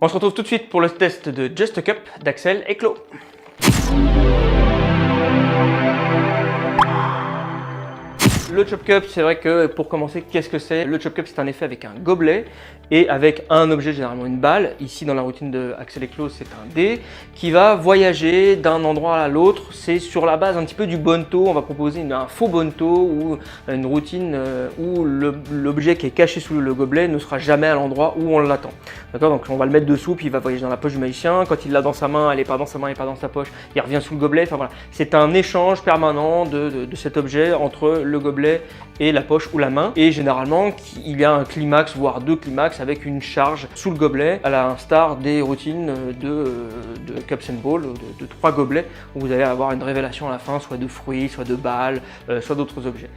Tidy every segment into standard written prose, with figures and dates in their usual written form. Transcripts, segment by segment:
On se retrouve tout de suite pour le test de Just a Cup d'Axel et Claude. Le Chop Cup, c'est vrai que pour commencer, qu'est-ce que c'est? Le Chop Cup, c'est un effet avec un gobelet et avec un objet, généralement une balle. Ici, dans la routine de Axel et Claude, c'est un dé qui va voyager d'un endroit à l'autre. C'est sur la base un petit peu du bonto. On va proposer un faux bonto ou une routine où l'objet qui est caché sous le gobelet ne sera jamais à l'endroit où on l'attend. D'accord? Donc on va le mettre dessous, puis il va voyager dans la poche du magicien. Quand il l'a dans sa main, elle n'est pas dans sa main, elle n'est pas dans sa poche, il revient sous le gobelet. Enfin voilà, c'est un échange permanent de cet objet entre le gobelet et la poche ou la main, et généralement il y a un climax voire deux climax avec une charge sous le gobelet, à l'instar des routines de Cups and Ball, de 3 gobelets où vous allez avoir une révélation à la fin, soit de fruits, soit de balles, soit d'autres objets.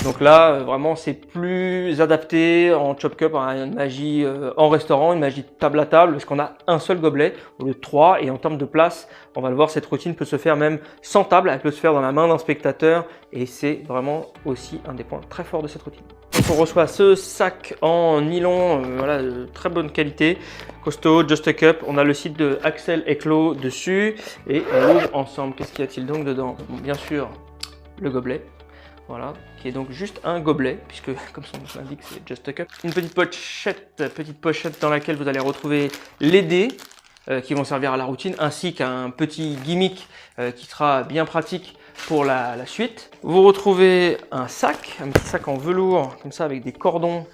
Donc là, vraiment, c'est plus adapté en Chop Cup à une magie en restaurant, une magie table à table, parce qu'on a un seul gobelet au lieu de 3. Et en termes de place, on va le voir, cette routine peut se faire même sans table, elle peut se faire dans la main d'un spectateur. Et c'est vraiment aussi un des points très forts de cette routine. Donc on reçoit ce sac en nylon, voilà, de très bonne qualité, costaud, Just a Cup. On a le site de Axel et Claude dessus. Et on ouvre ensemble. Qu'est-ce qu'il y a-t-il donc dedans? Bon, bien sûr, le gobelet. Voilà, qui est donc juste un gobelet, puisque comme son nom l'indique, c'est Just a Cup. Une petite pochette dans laquelle vous allez retrouver les dés qui vont servir à la routine, ainsi qu'un petit gimmick qui sera bien pratique pour la suite. Vous retrouvez un petit sac en velours, comme ça, avec des cordons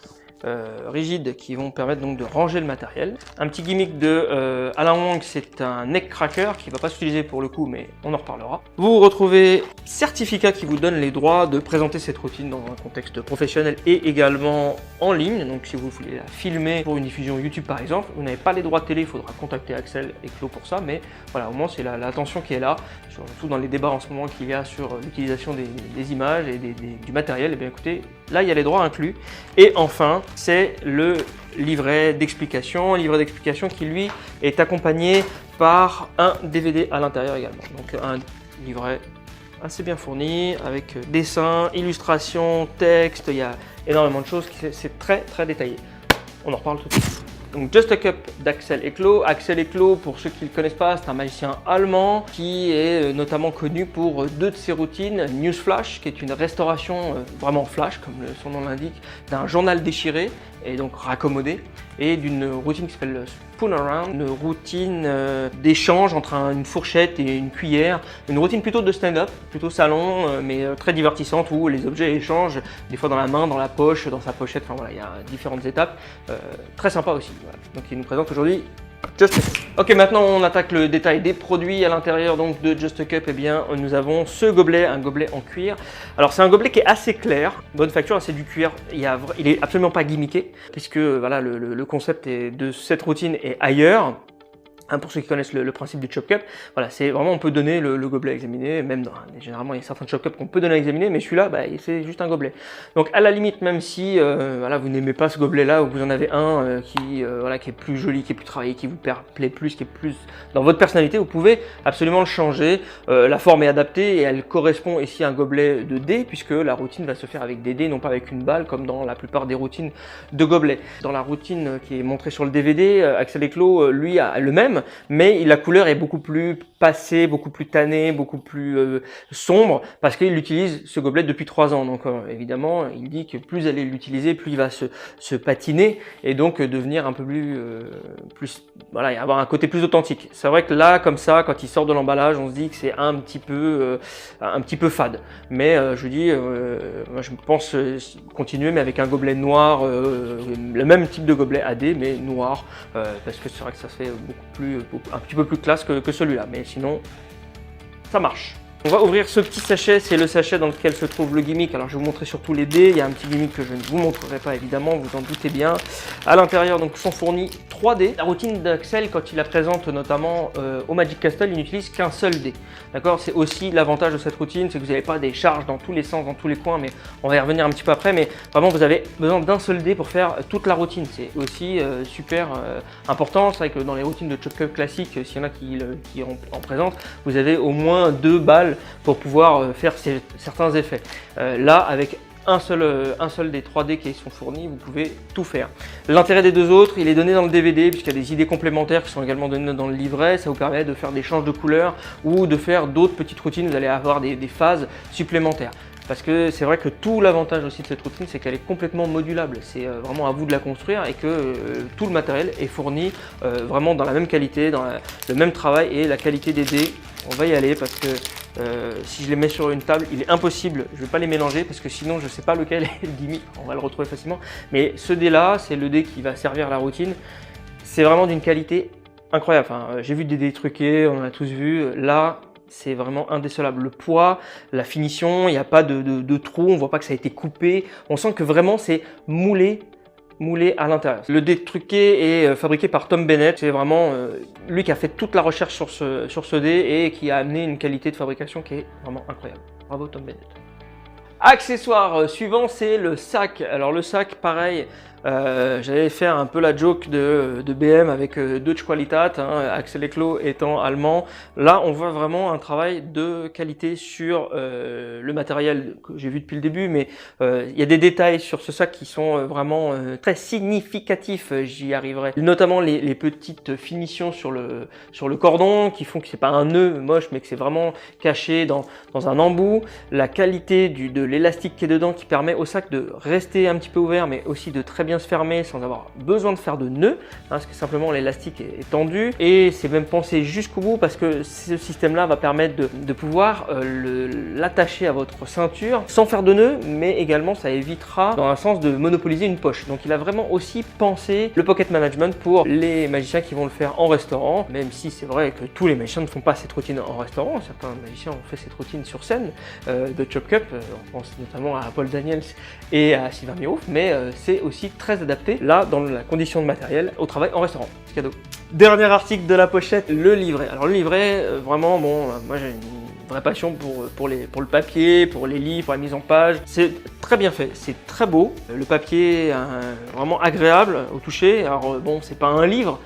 rigides qui vont permettre donc de ranger le matériel. Un petit gimmick de Alan Wong, c'est un neck cracker qui ne va pas s'utiliser pour le coup, mais on en reparlera. Vous retrouvez certificat qui vous donne les droits de présenter cette routine dans un contexte professionnel et également en ligne. Donc si vous voulez la filmer pour une diffusion YouTube par exemple, vous n'avez pas les droits de télé, il faudra contacter Axel et Claude pour ça, mais voilà, au moins c'est l'attention qui est là, surtout dans les débats en ce moment qu'il y a sur l'utilisation des images et du matériel. Et bien écoutez, là il y a les droits inclus. Et enfin, c'est le livret d'explication qui lui est accompagné par un DVD à l'intérieur également. Donc un livret assez bien fourni avec dessins, illustrations, texte, il y a énormément de choses, c'est très détaillé. On en reparle tout de suite. Donc Just a Cup d'Axel et Claude. Axel et Claude, pour ceux qui ne le connaissent pas, c'est un magicien allemand qui est notamment connu pour 2 de ses routines, News Flash, qui est une restauration vraiment flash, comme son nom l'indique, d'un journal déchiré et donc raccommodé, et d'une routine qui s'appelle Spoon Around, une routine d'échange entre une fourchette et une cuillère, une routine plutôt de stand-up, plutôt salon, mais très divertissante, où les objets échangent, des fois dans la main, dans la poche, dans sa pochette, enfin voilà, il y a différentes étapes, très sympa aussi. Voilà. Donc il nous présente aujourd'hui Just a Cup. Ok, maintenant on attaque le détail des produits à l'intérieur donc de Just a Cup. Eh bien, nous avons ce gobelet, un gobelet en cuir. Alors c'est un gobelet qui est assez clair, bonne facture, c'est du cuir. Il est absolument pas gimmické, puisque voilà, le concept de cette routine est ailleurs. Pour ceux qui connaissent le principe du Chop Cup, voilà, c'est vraiment, on peut donner le gobelet à examiner, même généralement il y a certains Chop Cup qu'on peut donner à examiner, mais celui-là, bah, c'est juste un gobelet. Donc à la limite, même si voilà, vous n'aimez pas ce gobelet-là, ou que vous en avez un qui est plus joli, qui est plus travaillé, qui vous plaît plus, qui est plus dans votre personnalité, vous pouvez absolument le changer. La forme est adaptée et elle correspond ici à un gobelet de dés, puisque la routine va se faire avec des dés, non pas avec une balle, comme dans la plupart des routines de gobelets. Dans la routine qui est montrée sur le DVD, Axel et Claude, lui, a le même, mais la couleur est beaucoup plus passée, beaucoup plus tannée, beaucoup plus sombre, parce qu'il utilise ce gobelet depuis 3 ans. Donc évidemment, il dit que plus elle est l'utiliser, plus il va se patiner et donc devenir un peu plus voilà, et avoir un côté plus authentique. C'est vrai que là, comme ça, quand il sort de l'emballage, on se dit que c'est un petit peu fade. Mais je dis, moi je pense continuer, mais avec un gobelet noir, le même type de gobelet AD, mais noir, parce que c'est vrai que ça fait beaucoup un petit peu plus classe que celui-là, mais sinon ça marche. On va ouvrir ce petit sachet, c'est le sachet dans lequel se trouve le gimmick. Alors je vais vous montrer surtout les dés, il y a un petit gimmick que je ne vous montrerai pas évidemment, vous en doutez bien. À l'intérieur donc sont fournis 3 dés. La routine d'Axel, quand il la présente notamment au Magic Castle, il n'utilise qu'un seul dé. D'accord, c'est aussi l'avantage de cette routine, c'est que vous n'avez pas des charges dans tous les sens, dans tous les coins, mais on va y revenir un petit peu après. Mais vraiment vous avez besoin d'un seul dé pour faire toute la routine. C'est aussi super important. C'est vrai que dans les routines de Chop Cup classiques, s'il y en a qui en présentent, vous avez au moins 2 balles pour pouvoir faire certains effets. Là, avec un seul des 3 dés qui sont fournis, vous pouvez tout faire. L'intérêt des 2 autres, il est donné dans le DVD, puisqu'il y a des idées complémentaires qui sont également données dans le livret. Ça vous permet de faire des changes de couleurs ou de faire d'autres petites routines. Vous allez avoir des phases supplémentaires. Parce que c'est vrai que tout l'avantage aussi de cette routine, c'est qu'elle est complètement modulable. C'est vraiment à vous de la construire et que tout le matériel est fourni vraiment dans la même qualité, dans le même travail et la qualité des dés. On va y aller parce que si je les mets sur une table, il est impossible, je ne vais pas les mélanger parce que sinon je ne sais pas lequel est le gimmick, on va le retrouver facilement. Mais ce dé là, c'est le dé qui va servir la routine. C'est vraiment d'une qualité incroyable. Enfin, j'ai vu des dés truqués, on en a tous vu. Là, c'est vraiment indécelable. Le poids, la finition, il n'y a pas de trou, on ne voit pas que ça a été coupé. On sent que vraiment c'est moulé à l'intérieur. Le dé truqué est fabriqué par Tom Bennett. C'est vraiment lui qui a fait toute la recherche sur ce dé et qui a amené une qualité de fabrication qui est vraiment incroyable. Bravo Tom Bennett. Accessoire suivant, c'est le sac. Alors le sac, pareil, j'allais faire un peu la joke de BM avec Deutsche Qualität, Axel Eclo étant allemand. Là, on voit vraiment un travail de qualité sur le matériel que j'ai vu depuis le début, mais il y a des détails sur ce sac qui sont vraiment très significatifs, j'y arriverai. Notamment les petites finitions sur le cordon qui font que c'est pas un nœud moche, mais que c'est vraiment caché dans un embout. La qualité de l'élastique qui est dedans qui permet au sac de rester un petit peu ouvert, mais aussi de très bien se fermer sans avoir besoin de faire de nœuds, parce que simplement l'élastique est tendu et c'est même pensé jusqu'au bout parce que ce système là va permettre de pouvoir l'attacher à votre ceinture sans faire de nœuds, mais également ça évitera dans un sens de monopoliser une poche. Donc il a vraiment aussi pensé le pocket management pour les magiciens qui vont le faire en restaurant, même si c'est vrai que tous les magiciens ne font pas cette routine en restaurant. Certains magiciens ont fait cette routine sur scène de Chop Cup, on pense notamment à Paul Daniels et à Sylvain Mirouf, mais c'est aussi très adapté là dans la condition de matériel au travail en restaurant. C'est cadeau. Dernier article de la pochette, le livret. Alors le livret, vraiment bon, moi j'ai une vraie passion pour le papier, pour les livres, pour la mise en page. C'est très bien fait, c'est très beau. Le papier vraiment agréable au toucher. Alors bon, c'est pas un livre,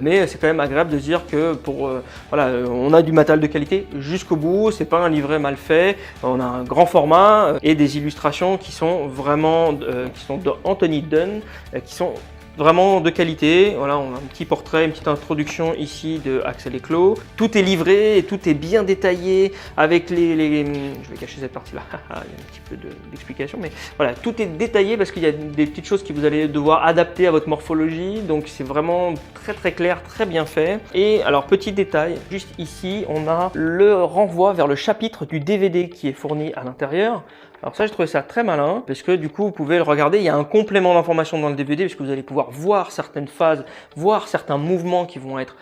mais c'est quand même agréable de se dire que voilà, on a du matériel de qualité jusqu'au bout. C'est pas un livret mal fait. On a un grand format et des illustrations qui sont vraiment qui sont de Anthony Dunn, qui sont vraiment de qualité. Voilà, on a un petit portrait, une petite introduction ici de Axel Eclo. Tout est livré et tout est bien détaillé avec je vais cacher cette partie-là, il y a un petit peu d'explication, mais voilà, tout est détaillé parce qu'il y a des petites choses que vous allez devoir adapter à votre morphologie, donc c'est vraiment très très clair, très bien fait. Et alors, petit détail, juste ici, on a le renvoi vers le chapitre du DVD qui est fourni à l'intérieur. Alors ça, j'ai trouvé ça très malin, parce que du coup, vous pouvez le regarder, il y a un complément d'information dans le DVD, puisque vous allez pouvoir voir certaines phases, voir certains mouvements qui vont être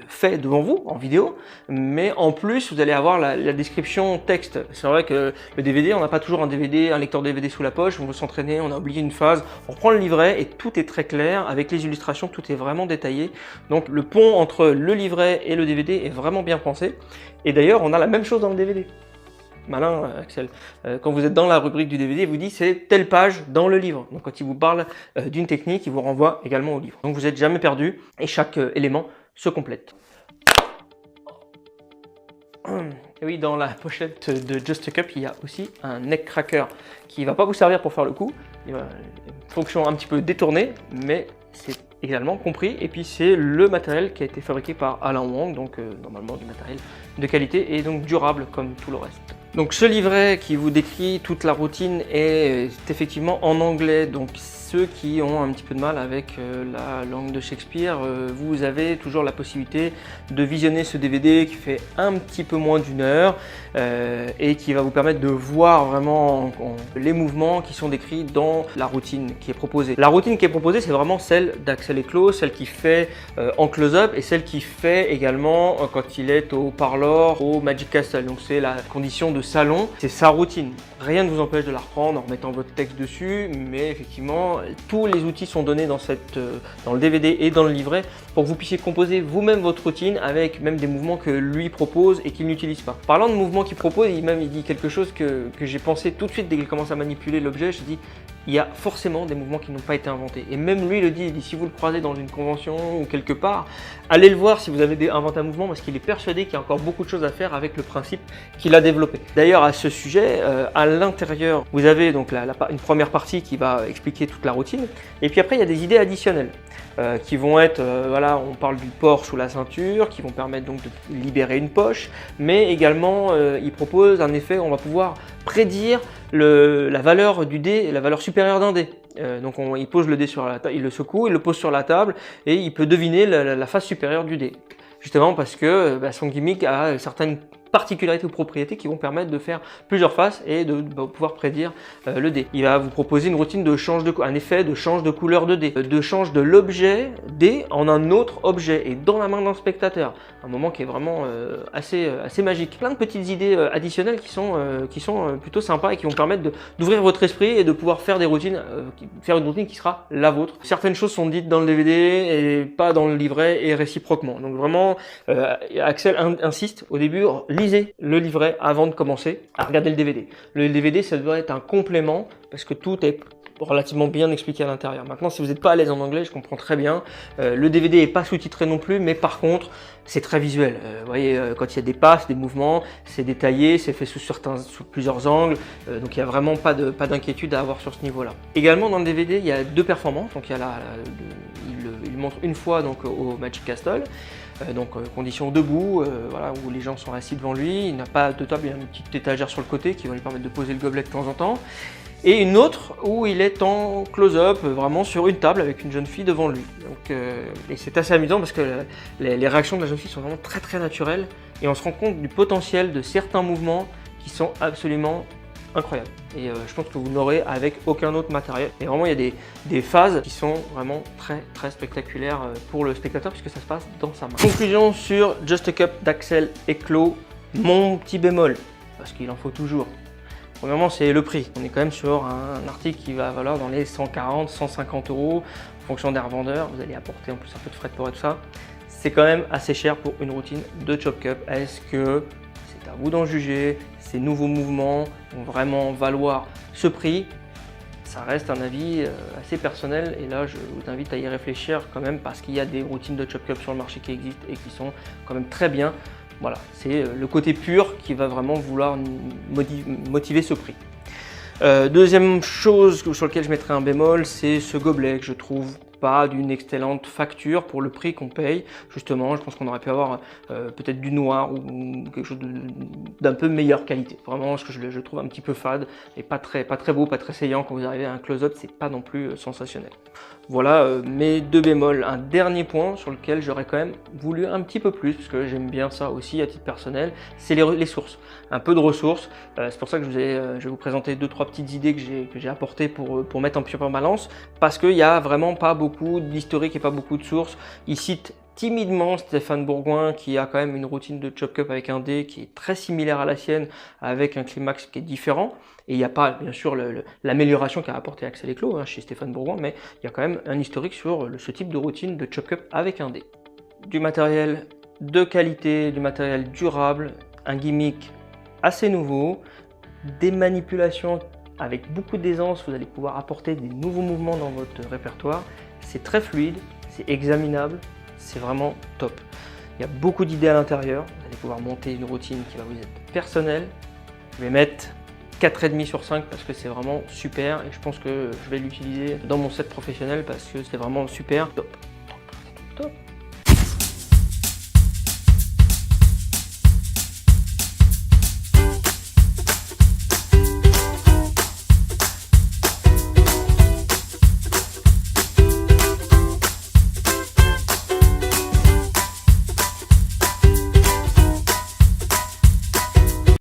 faits devant vous, en vidéo, mais en plus, vous allez avoir la description texte. C'est vrai que le DVD, on n'a pas toujours un lecteur DVD sous la poche, on veut s'entraîner, on a oublié une phase, on prend le livret et tout est très clair, avec les illustrations, tout est vraiment détaillé. Donc le pont entre le livret et le DVD est vraiment bien pensé, et d'ailleurs, on a la même chose dans le DVD. Malin, Axel. Quand vous êtes dans la rubrique du DVD, il vous dit c'est telle page dans le livre. Donc quand il vous parle d'une technique, il vous renvoie également au livre. Donc vous n'êtes jamais perdu et chaque élément se complète. Et oui, dans la pochette de Just a Cup, il y a aussi un neck cracker qui ne va pas vous servir pour faire le coup. Il a une fonction un petit peu détournée, mais c'est également compris. Et puis c'est le matériel qui a été fabriqué par Alain Wang, donc normalement du matériel de qualité et donc durable comme tout le reste. Donc ce livret qui vous décrit toute la routine est effectivement en anglais, donc ceux qui ont un petit peu de mal avec la langue de Shakespeare, vous avez toujours la possibilité de visionner ce DVD qui fait un petit peu moins d'1 heure et qui va vous permettre de voir vraiment les mouvements qui sont décrits dans la routine qui est proposée. La routine qui est proposée, c'est vraiment celle d'Axel Eclos, celle qu'il fait en close-up et celle qu'il fait également quand il est au Parlor, au Magic Castle. Donc c'est la condition de salon, c'est sa routine. Rien ne vous empêche de la reprendre en remettant votre texte dessus, mais effectivement, tous les outils sont donnés dans le DVD et dans le livret pour que vous puissiez composer vous-même votre routine avec même des mouvements que lui propose et qu'il n'utilise pas. Parlant de mouvements qu'il propose, il dit quelque chose que j'ai pensé tout de suite dès qu'il commence à manipuler l'objet. Je dis, il y a forcément des mouvements qui n'ont pas été inventés. Et même lui le dit, il dit, si vous le croisez dans une convention ou quelque part, allez le voir si vous avez inventé un mouvement, parce qu'il est persuadé qu'il y a encore beaucoup de choses à faire avec le principe qu'il a développé. D'ailleurs, à ce sujet, à l'intérieur, vous avez donc une première partie qui va expliquer toute la routine, et puis après il y a des idées additionnelles qui vont être, voilà, on parle du port sous la ceinture, qui vont permettre donc de libérer une poche, mais également il propose un effet où on va pouvoir prédire la valeur du dé et la valeur supérieure d'un dé. Donc il pose le dé sur la table, il le secoue, il le pose sur la table et il peut deviner la face supérieure du dé. Justement parce que son gimmick a certaines particularités ou propriétés qui vont permettre de faire plusieurs faces et de pouvoir prédire le dé. Il va vous proposer une routine de un effet de change de couleur de dé, de change de l'objet dé en un autre objet et dans la main d'un spectateur. Un moment qui est vraiment assez magique. Plein de petites idées additionnelles qui sont plutôt sympas et qui vont permettre d'ouvrir votre esprit et de pouvoir faire des routines, faire une routine qui sera la vôtre. Certaines choses sont dites dans le DVD et pas dans le livret et réciproquement. Donc vraiment, Axel insiste au début, lisez le livret avant de commencer à regarder le DVD. Le DVD, ça doit être un complément parce que tout est relativement bien expliqué à l'intérieur. Maintenant, si vous n'êtes pas à l'aise en anglais, je comprends très bien. Le DVD n'est pas sous-titré non plus, mais par contre, c'est très visuel. Vous voyez, quand il y a des passes, des mouvements, c'est détaillé, c'est fait sous plusieurs angles, donc il n'y a vraiment pas d'inquiétude à avoir sur ce niveau-là. Également, dans le DVD, il y a 2 performances. Donc il y a il montre une fois donc, au Magic Castle, condition debout, voilà, où les gens sont assis devant lui. Il n'a pas de table, il y a une petite étagère sur le côté qui va lui permettre de poser le gobelet de temps en temps. Et une autre où il est en close-up, vraiment sur une table avec une jeune fille devant lui. Donc, et c'est assez amusant parce que les réactions de la jeune fille sont vraiment très naturelles et on se rend compte du potentiel de certains mouvements qui sont absolument incroyables. Et je pense que vous n'aurez avec aucun autre matériel. Et vraiment, il y a des phases qui sont vraiment très spectaculaires pour le spectateur puisque ça se passe dans sa main. Conclusion sur Just a Cup d'Axel Eclos. Mon petit bémol, parce qu'il en faut toujours. Premièrement, c'est le prix. On est quand même sur un article qui va valoir dans les 140, 150 euros en fonction des revendeurs. Vous allez apporter en plus un peu de frais de port et tout ça. C'est quand même assez cher pour une routine de Chop Cup. Est-ce que c'est à vous d'en juger? Ces nouveaux mouvements vont vraiment valoir ce prix? Ça reste un avis assez personnel et là je vous invite à y réfléchir quand même parce qu'il y a des routines de Chop Cup sur le marché qui existent et qui sont quand même très bien. Voilà, c'est le côté pur qui va vraiment vouloir motiver ce prix. Deuxième chose sur laquelle je mettrai un bémol, c'est ce gobelet que je trouve pas d'une excellente facture pour le prix qu'on paye. Justement, je pense qu'on aurait pu avoir peut-être du noir ou quelque chose d'un peu meilleure qualité. Vraiment, ce que je trouve un petit peu fade et pas très beau, pas très saillant. Quand vous arrivez à un close-up, c'est pas non plus sensationnel. Voilà mes 2 bémols. Un dernier point sur lequel j'aurais quand même voulu un petit peu plus, parce que j'aime bien ça aussi à titre personnel, c'est les sources. Un peu de ressources. C'est pour ça que je vais vous présenter 2-3 petites idées que j'ai apportées pour mettre un petit peu en balance, parce qu'il n'y a vraiment pas beaucoup d'historique et pas beaucoup de sources. Il cite timidement Stéphane Bourgoin qui a quand même une routine de Chop Cup avec un dé qui est très similaire à la sienne avec un climax qui est différent. Et il n'y a pas bien sûr l'amélioration qu'a apporté Axel Eclos chez Stéphane Bourgoin, mais il y a quand même un historique sur ce type de routine de Chop Cup avec un dé. Du matériel de qualité, du matériel durable, un gimmick assez nouveau, des manipulations avec beaucoup d'aisance, vous allez pouvoir apporter des nouveaux mouvements dans votre répertoire. C'est très fluide, c'est examinable, c'est vraiment top. Il y a beaucoup d'idées à l'intérieur, vous allez pouvoir monter une routine qui va vous être personnelle. Je vais mettre 4,5 sur 5 parce que c'est vraiment super et je pense que je vais l'utiliser dans mon set professionnel parce que c'est vraiment super top.